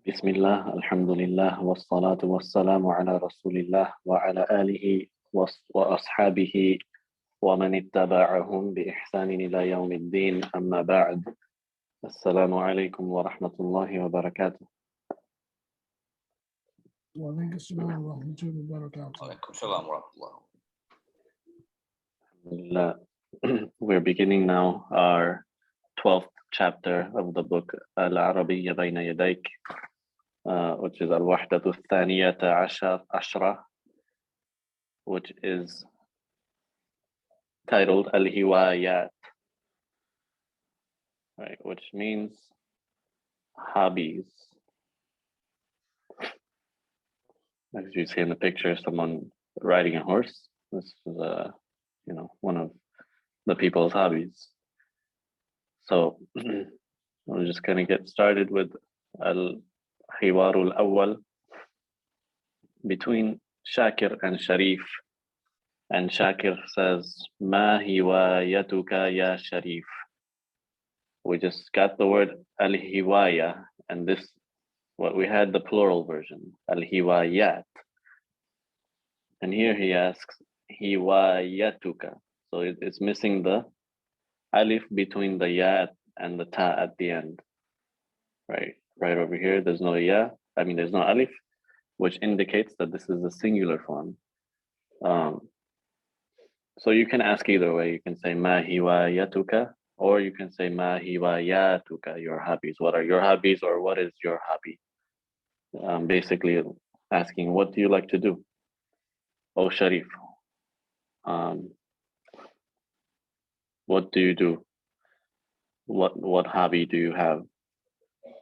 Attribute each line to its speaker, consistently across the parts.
Speaker 1: بسم الله الحمد لله والصلاة والسلام على رسول الله وعلى آله وأصحابه ومن اتبعهم بإحسان إلى يوم الدين أما بعد السلام عليكم ورحمة الله وبركاته.
Speaker 2: وعليكم السلام ورحمة الله وبركاته.
Speaker 3: وعليكم السلام ورحمة الله.
Speaker 1: We're beginning now our 12th chapter of the book Arabiyyah Bayna Yadayk, which is Al-Wahdatu Thaniyata Ashra, which is titled Al-Hiwayat, right, which means hobbies. As you see in the picture, someone riding a horse. This is one of the people's hobbies. So we're just going to get started with Al-Hiwarul Awwal between Shakir and Sharif. And Shakir says, Ma hiwayatuka ya Sharif. We just got the word Al-Hiwaya, and this, what we had the plural version, Al-Hiwayat. And here he asks, Hiwayatuka. So it's missing the alif between the ya and the ta at the end. Right over here, there's no ya, there's no alif, which indicates that this is a singular form. So you can ask either way. You can say ma hiwayatuka, or you can say ma hiwayatuka, your hobbies. What are your hobbies, or what is your hobby? Basically asking, what do you like to do? Oh, Sharif, what do you do? What hobby do you have?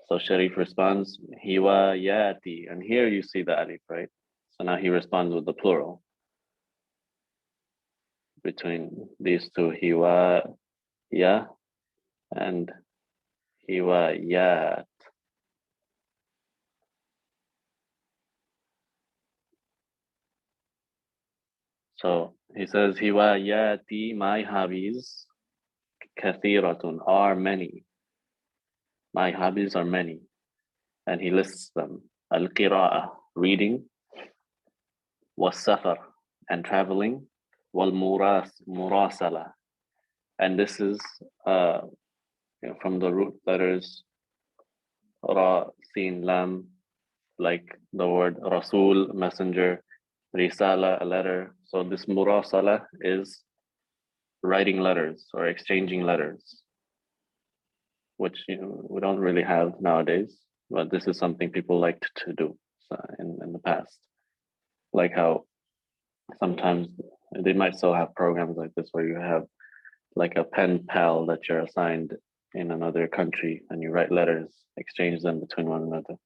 Speaker 1: So Sharif responds, hiwayati, and here you see the alif, right? So now he responds with the plural between these two, hiwaya and hiwayat. So he says, hiwayati, my hobbies, kathiratun, are many. My hobbies are many. And he lists them. Al-qira'ah, reading, was-safar, and traveling, wal-murasala. And this is from the root letters ra, sin, lam, like the word rasul, messenger, risala, a letter. So this murasala is writing letters or exchanging letters, which we don't really have nowadays, but this is something people liked to do in the past. Like how sometimes they might still have programs like this where you have like a pen pal that you're assigned in another country, and you write letters, exchange them between one another.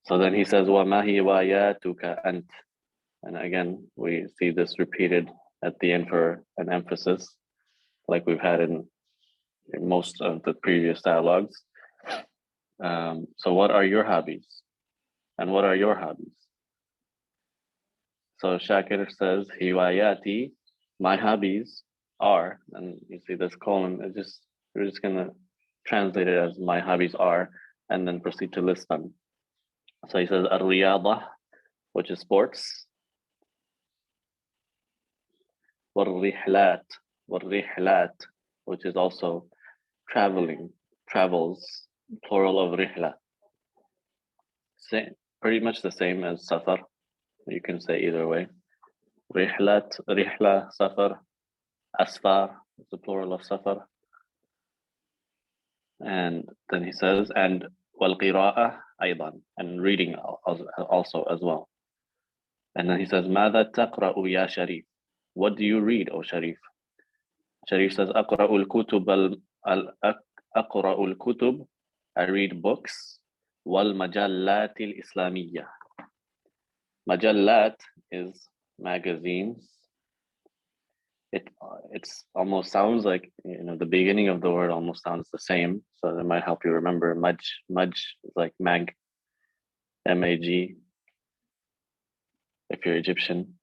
Speaker 1: So then he says, وَمَا هِوَيَاتُكَ أَنْتَ. And again, we see this repeated at the end for an emphasis, like we've had in most of the previous dialogues. So what are your hobbies? And what are your hobbies? So Shakir says, Hiwayati, my hobbies are, and you see this colon, we're just gonna translate it as my hobbies are, and then proceed to list them. So he says, Ar-Riyadah, which is sports. Wal-Rihlat, which is also travels, plural of Rihla. Pretty much the same as Safar. You can say either way. Rihla, Safar, Asfar is the plural of Safar. And then he says, and wal-qira'ah aydan, and reading also as well. And then he says, ماذا تقرأ يا شريف? What do you read, O Sharif? Sharif says, أقرأ الكتب, I read books, والمجلات الإسلامية. Majallat is magazines. It's almost sounds like, the beginning of the word almost sounds the same. So that might help you remember. Maj is like mag, M-A-G, if you're Egyptian.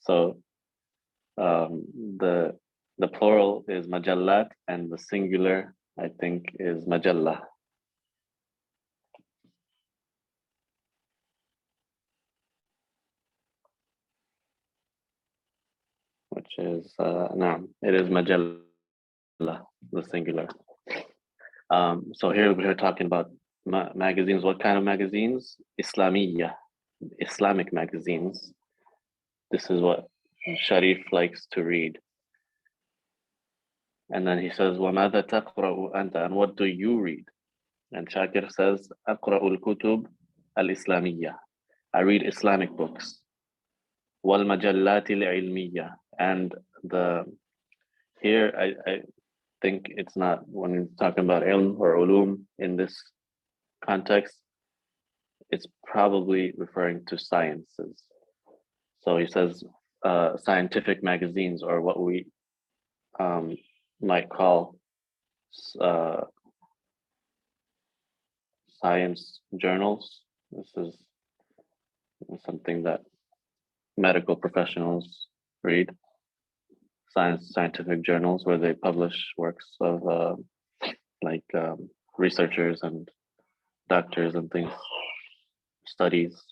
Speaker 1: So the plural is majallat, and the singular I think, is Majalla, which is, naam, it is Majalla, the singular. So here we're talking about magazines. What kind of magazines? Islamiyah, Islamic magazines. This is what Sharif likes to read. And then he says, وَمَاذَا تَقْرَأُ أَنْتَ? And what do you read? And Shakir says, أَقْرَأُ الْكُتُبِ الْإِسْلَامِيَّة. I read Islamic books. وَالْمَجَلَّاتِ الْعِلْمِيَّة. And here I think it's not, when you're talking about ilm or ulum in this context, it's probably referring to sciences. So he says scientific magazines, or what we might call science journals. This is something that medical professionals read. Scientific journals where they publish works of researchers and doctors and things, studies,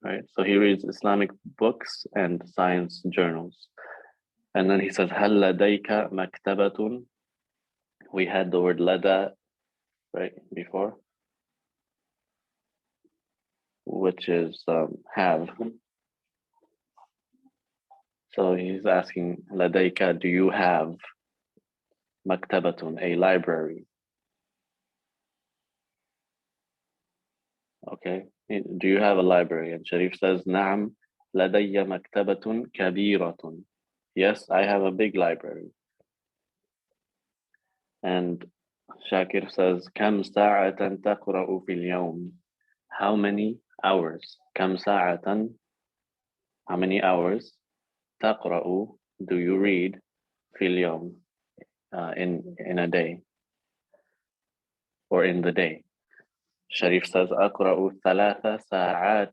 Speaker 1: right? So he reads Islamic books and science journals. And then he says, هل لديك مكتبة? We had the word lada, right, before, which is have. So he's asking, لديك, do you have maktabatun, a library? Okay, do you have a library? And Sharif says, نعم لدي مكتبة كبيرة. Yes, I have a big library. And Shakir says, كم ساعة تقرأ في اليوم? How many hours? كم ساعة? How many hours? تقرأ, do you read? في اليوم, in a day, or in the day. Sharif says, أقرأ 3 ساعات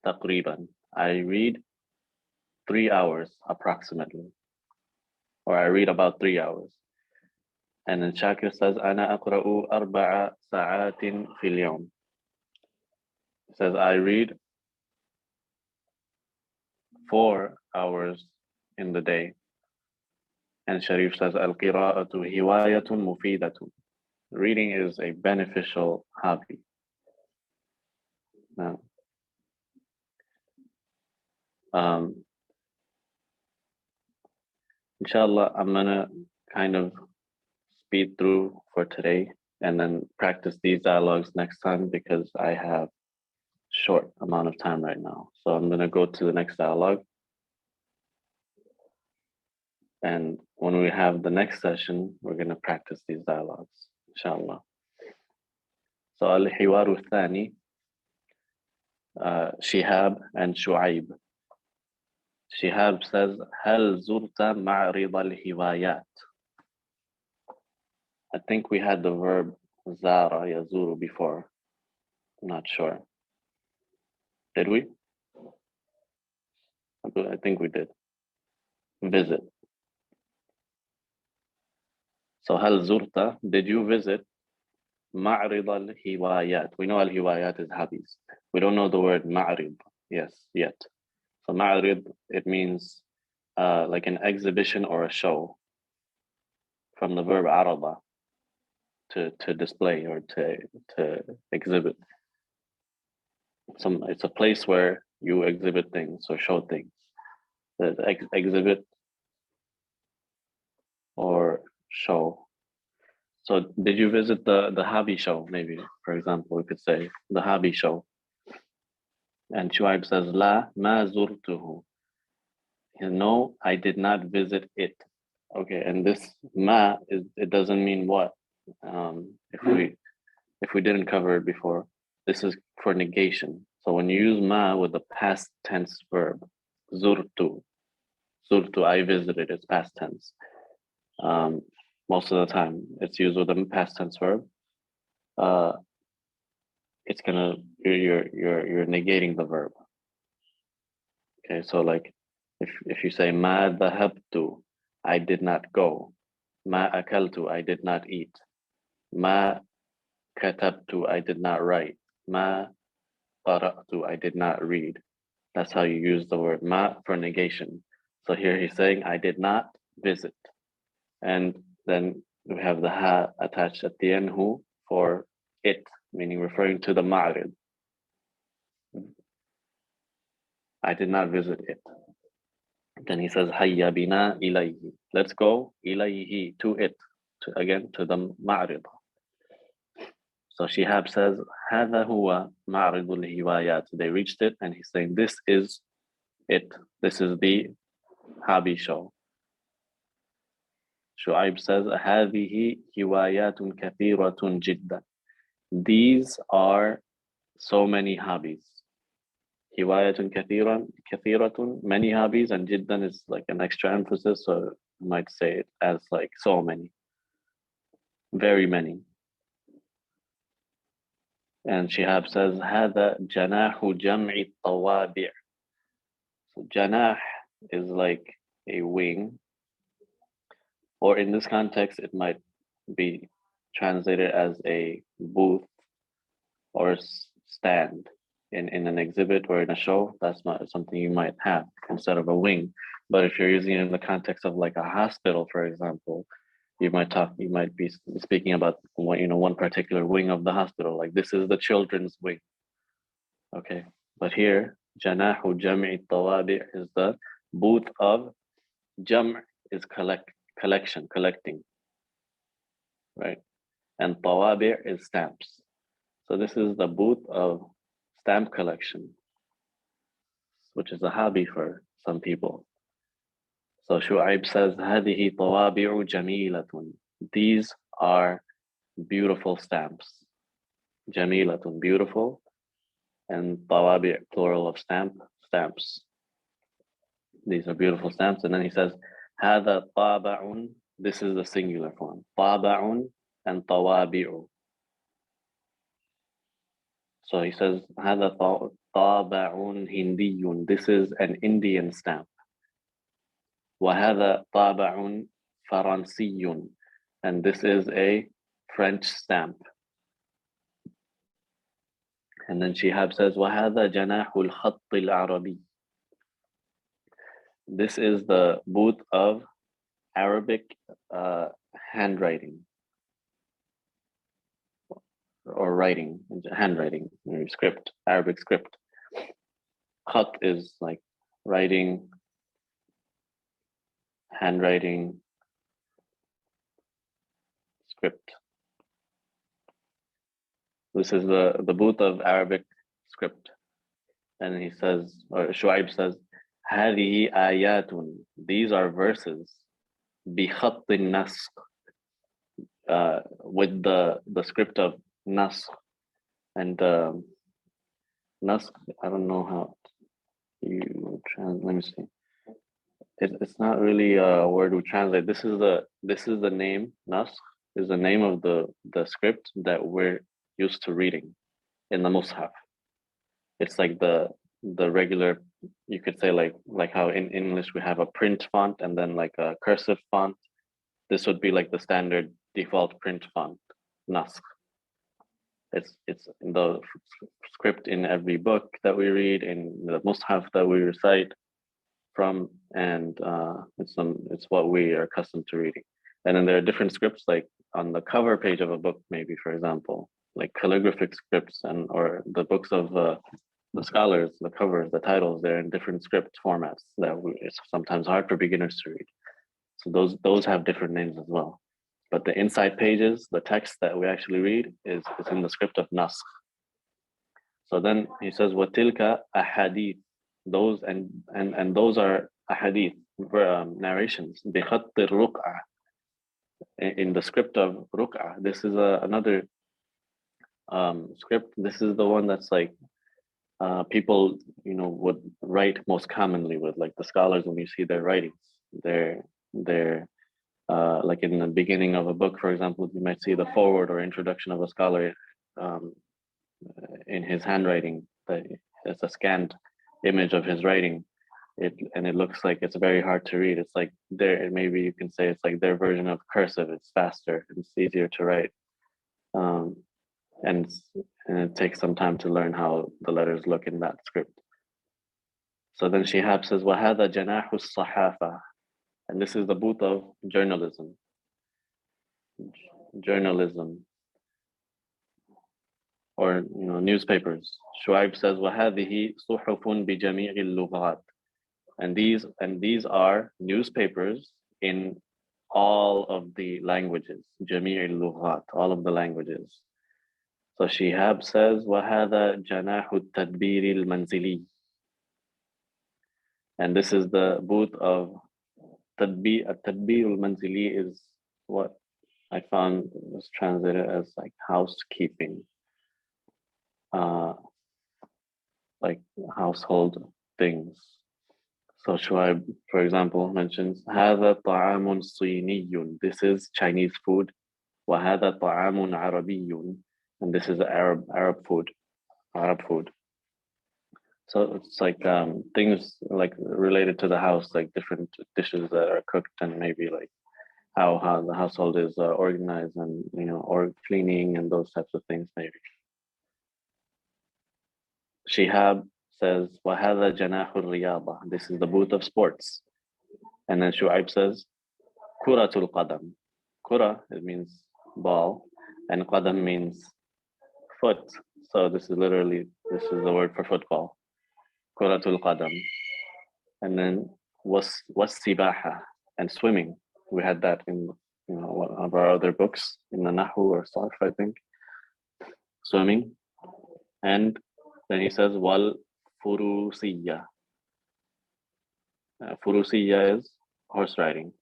Speaker 1: تقريبا. I read 3 hours approximately, or I read about 3 hours. And then Shakir says, أنا أقرأ 4 ساعات في اليوم. He says, I read 4 hours in the day. And Sharif says, القراءة هواية مفيدة. Reading is a beneficial hobby. Now, inshallah, I'm gonna kind of speed through for today and then practice these dialogues next time, because I have short amount of time right now. So I'm gonna go to the next dialogue. And when we have the next session, we're gonna practice these dialogues, inshallah. So al-hiwaru thani, Shihab and Shu'aib. Shihab says, هل زرت معرض الهوايات? I think we had the verb zara yazuru before. I'm not sure. Did we? I think we did. Visit. So هل زرت, did you visit معرض الهوايات? We know al-hiwayat is hobbies. We don't know the word ma'rid, yes, yet. So ma'rid, it means like an exhibition or a show, from the verb arada, to display or to exhibit. It's a place where you exhibit things or show things. The exhibit or show. So did you visit the hobby show? Maybe, for example, we could say the hobby show. And Shuaib says, La ma zurtuhu. No, I did not visit it. Okay, and this ma it doesn't mean what. If we didn't cover it before, this is for negation. So when you use ma with the past tense verb, zurtu, I visited, it's past tense. Most of the time, it's used with a past tense verb. It's gonna you're negating the verb. Okay, so like if you say ma dhahabtu, I did not go, Ma akaltu, I did not eat. Ma katabtu, I did not write. Ma qara'tu, I did not read. That's how you use the word ma for negation. So here he's saying, I did not visit. And then we have the ha attached at the end, who, for it, meaning referring to the ma'rid. I did not visit it. Then he says, Hayya bina ilayhi. Let's go, ilayhi, to it. Again, to the ma'rid. So Shihab says, هذا هو معرض الهوايات. They reached it, and he's saying, this is it. This is the hobby show. Shu'aib says, هذه هوايات كثيرة جدا. These are so many hobbies. هواية كثيرة, many hobbies, and جدا is like an extra emphasis, so you might say it as like so many, very many. And Shihab says, هذا جناح جمع الطوابع. So janah is like a wing, or in this context, it might be translated as a booth or stand in an exhibit or in a show. That's not something you might have instead of a wing. But if you're using it in the context of like a hospital, for example, you might be speaking about one particular wing of the hospital, like this is the children's wing. Okay, but here janahu jam'i tawabi' is the booth of jam' is collecting, right? And tawabi' is stamps. So this is the booth of stamp collection, which is a hobby for some people. So Shu'aib says, هذه طوابع جميلة. These are beautiful stamps. Jamilatun, beautiful, and tawabi', plural of stamps. These are beautiful stamps. And then he says, هذا طابع. This is the singular form. طابع and tawabi'u. So he says, هذا طابع هندي. This is an Indian stamp. وهذا طابع فرنسي. And this is a French stamp. And then Shihab says, وهذا جناح الخط العربي. This is the booth of Arabic handwriting or writing, handwriting, script, Arabic script. Khat is like writing, handwriting, script. This is the booth of Arabic script. And he says, or Shu'aib says, هذه آيات. These are verses. بخط النسخ. With the script of nasr. And nasr, I don't know how you translate. Let me see. It's not really a word we translate. This is the name. Nasr is the name of the script that we're used to reading in the Mus'haf. It's like the regular, you could say like how in English we have a print font and then like a cursive font. This would be like the standard default print font, Nasr. It's in the script in every book that we read, in the Mus'haf that we recite from, and it's what we are accustomed to reading. And then there are different scripts, like on the cover page of a book, maybe, for example, like calligraphic scripts, and or the books of the scholars, the covers, the titles, they're in different script formats that it's sometimes hard for beginners to read. So those have different names as well. But the inside pages, the text that we actually read is in the script of Nasr. So then he says, وَتِلْكَ أَحَادِيث. Those and those are ahadith, narrations. بِخَطِّ الرُّقْعَةِ. In the script of Ruk'ah. This is another script. This is the one that's like people would write most commonly with, like the scholars. When you see their writings, they're like in the beginning of a book, for example, you might see the foreword or introduction of a scholar in his handwriting. It's a scanned image of his writing, it looks like it's very hard to read. It's like maybe you can say it's like their version of cursive. It's faster, it's easier to write. And it takes some time to learn how the letters look in that script. So then Shihab says, وَهَذَا جَنَاحُ الصَّحَافَةِ, and this is the booth of journalism. Journalism, or newspapers. Shuaib says, وَهَذِهِ صُحُفٌ بِجَمِيعِ اللُّغَاتِ, and these are newspapers in all of the languages. جَمِيعِ اللُّغَاتِ, all of the languages. So Shihab says, وَهَذَا جَنَاحُ التَّدْبِيرِ الْمَنْزِلِي, and this is the booth of tadbir. Tadbir al-manzili is what I found was translated as like housekeeping, like household things. So Shuaib, for example, mentions هذا طعام صيني, this is Chinese food. وهذا طعام عربي, and this is Arab food. So it's like things like related to the house, like different dishes that are cooked, and maybe like how the household is organized, and or cleaning and those types of things maybe. Shihab says, وَهَذَا جَنَاحُ الرِّيَاضَةِ, this is the booth of sports. And then Shu'aib says, كُرَةُ الْقَدَمِ. Kura, it means ball, and qadam means foot. So this is the word for football. Kuratul qadam. And then was-sibaha, and swimming. We had that in one of our other books, in the Nahu or Sarf, I think. Swimming. And then he says, wal furusiyya. Furusiyya is horse riding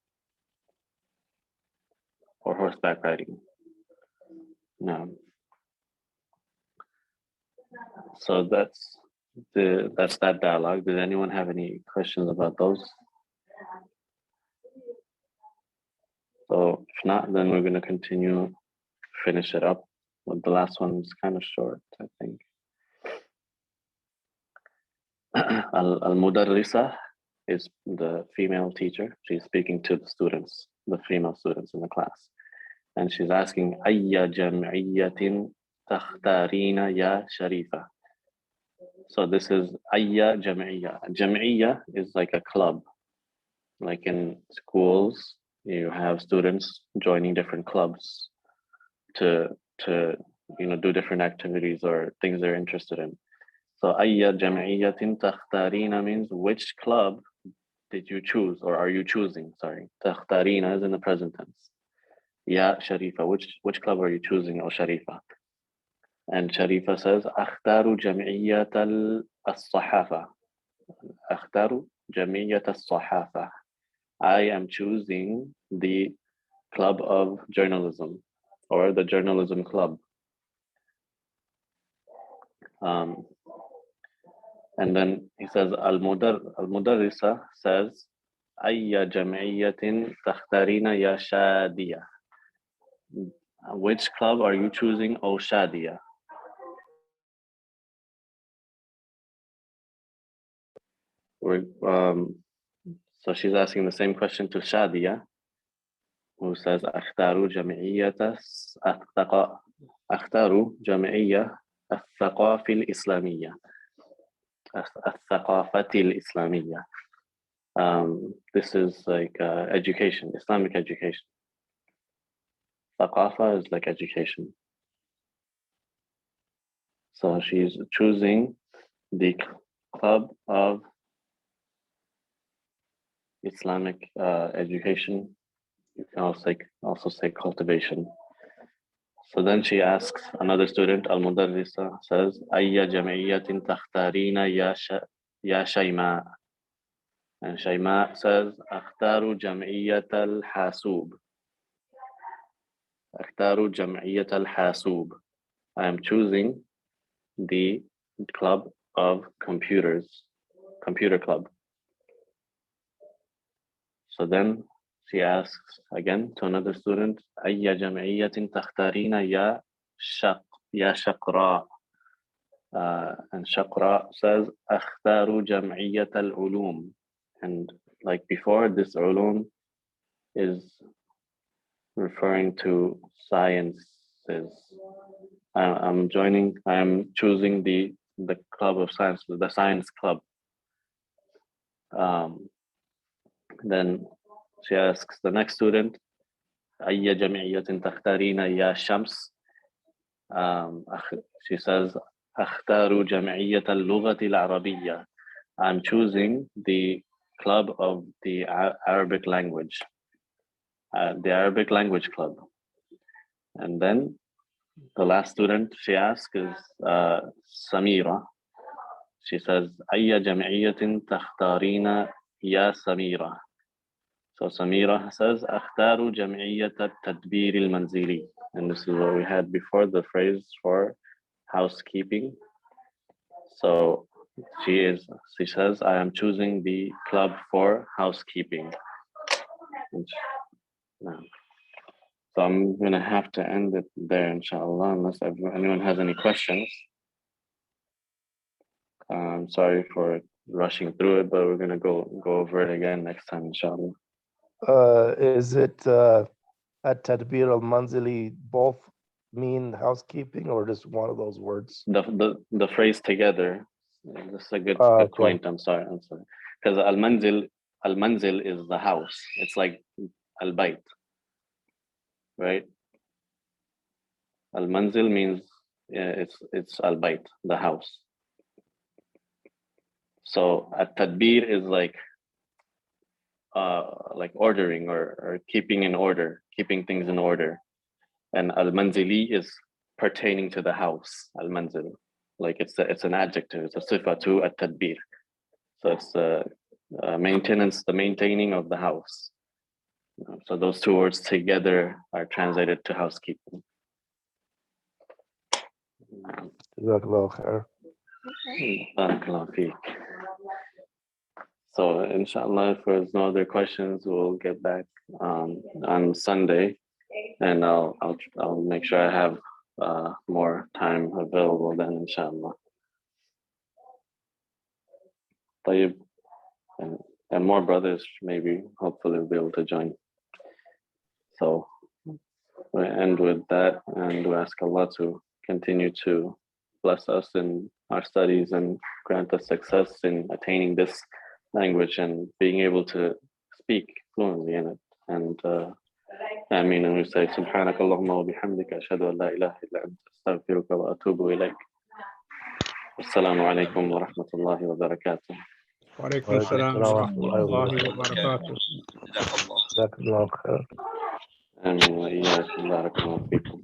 Speaker 1: or horseback riding. No. So that's that dialogue. Did anyone have any questions about those? So if not, then we're going to continue, finish it up. But the last one's kind of short, I think. Al-Mudarrisa is the female teacher. She's speaking to the students, the female students in the class. And she's asking, Ayya jam'iyyatin takhtarina ya Sharifa. So this is Ayya jam'iyya. Jam'iyya is like a club. Like in schools, you have students joining different clubs to do different activities or things they're interested in. So Ayya jam'iyyatin takhtarina means which club did you choose, or are you choosing? Sorry, takhtarina is in the present tense. Ya Sharifa, which club are you choosing, O Sharifa? And Sharifa says, Akhtaru jamiyyat al-sahafa. Akhtaru jamiyyat al-sahafa. I am choosing the club of journalism, or the journalism club. And then he says, Al-Mudarrisa says, Ayya jam'iyyatin takhtarina ya Shadiya. Which club are you choosing, O Shadiya? So she's asking the same question to Shadiya, who says, Akhtaru jam'iyyata al-thaqafi al-islamiyya. Al-thaqafati al-islamiyya. This is like education, Islamic education. Thaqafa is like education. So she's choosing the club of Islamic education. You can also say cultivation. So then she asks another student, Al-Mudarrisa says, Ayya jam'iyyatin takhtarina ya Shayma. And Shayma says, Akhtaru jam'iyyat al-hasub. Akhtaru jam'iyyat al-hasub. I am choosing the club of computers, computer club. So then she asks again to another student, Ayya jam'iyyatin takhtarina ya Shaqra. And Shaqra says, Akhtaru jam'iyyat al-ulum. And like before, this ulum is referring to sciences. I'm choosing the club of science, the science club. Then she asks the next student, أي جمعية تختارين يا شمس? She says, أختار جمعية اللغة العربية. I'm choosing the club of the Arabic language, the Arabic language club. And then the last student she asks is Samira. She says, أي جمعية تختارين يا سميرة? So Samira says, أختار جمعية التدبير المنزلي. And this is what we had before, the phrase for housekeeping. So she says, I am choosing the club for housekeeping. So I'm going to have to end it there, inshallah, unless anyone has any questions. I'm sorry for rushing through it, but we're going to go over it again next time, inshallah.
Speaker 3: Is it at Tadbir al-Manzili both mean housekeeping or just one of those words?
Speaker 1: The phrase together. This is a good
Speaker 3: Okay.
Speaker 1: point. I'm sorry. Because al-manzil is the house. It's like al-bayt, right? Al-manzil means it's al-bayt, the house. So at-tadbir is like ordering or keeping in order, keeping things in order. And al-manzili is pertaining to the house, al-manzil. Like it's an adjective, it's a sifa to at-tadbir. So it's the maintenance, the maintaining of the house. So those two words together are translated to housekeeping.
Speaker 3: Jazakallah khair.
Speaker 1: Barakallahu feek. So inshallah, if there's no other questions, we'll get back on Sunday, and I'll make sure I have more time available then, inshallah. طيب. And more brothers maybe hopefully will be able to join. So we end with that, and we ask Allah to continue to bless us in our studies and grant us success in attaining this language and being able to speak fluently in it. And Ameen, and we say Subhanak Allahumma wa bihamdika ashhadu an la ilaha illa anta astaghfiruka wa atubu ilayk. Assalamu alaikum wa rahmatullahi wa barakatuh.
Speaker 4: وعليكم السلام ورحمة الله وبركاته.
Speaker 3: Jazakallah khair.
Speaker 1: آمين وإياكم بارك الله فيكم.